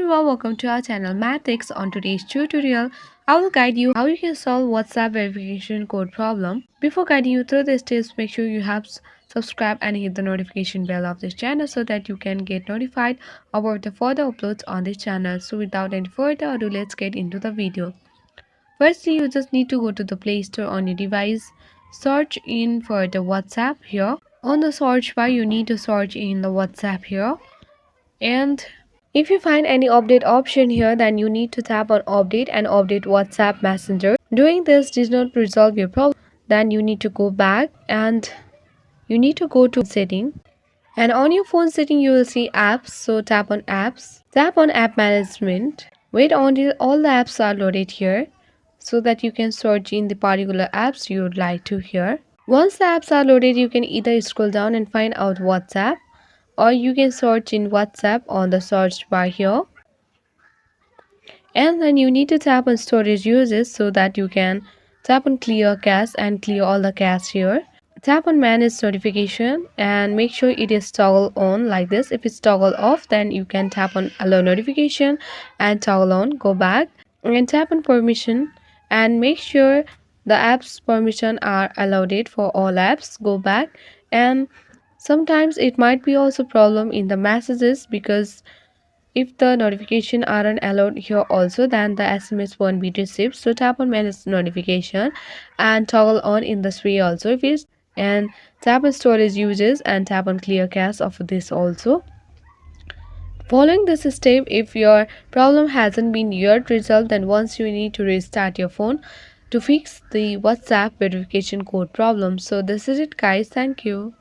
everyone, welcome to our channel Mathix. On today's tutorial, I will guide you how you can solve WhatsApp verification code problem. Before guiding you through these tips, make sure you have subscribed and hit the notification bell of this channel so that you can get notified about the further uploads on this channel. So without any further ado, let's get into the video. Firstly, you just need to go to the Play Store on your device, search in for the WhatsApp here. On the search bar, you need to search in the WhatsApp here, and if you find any update option here, then you need to tap on update and update WhatsApp Messenger. Doing this did not resolve your problem. Then you need to go back and you need to go to setting. And on your phone setting, you will see apps. So tap on apps. Tap on app management. Wait until all the apps are loaded here so that you can search in the particular apps you would like to here. Once the apps are loaded, you can either scroll down and find out WhatsApp, or you can search in WhatsApp on the search bar here, and then you need to tap on storage uses so that you can tap on clear cache and clear all the cache here. Tap on manage notification and make sure it is toggle on like this. If it's toggle off, then you can tap on allow notification and toggle on. Go back and tap on permission and make sure the apps permission are allowed for all apps. Go back, and sometimes it might be also problem in the messages, because if the notification aren't allowed here also, then the SMS won't be received. So tap on manage notification and toggle on in this way also if it's, and tap on storage uses and tap on clear cache of this also. Following this step, if your problem hasn't been yet resolved, then once you need to restart your phone to fix the WhatsApp verification code problem. So this is it guys, thank you.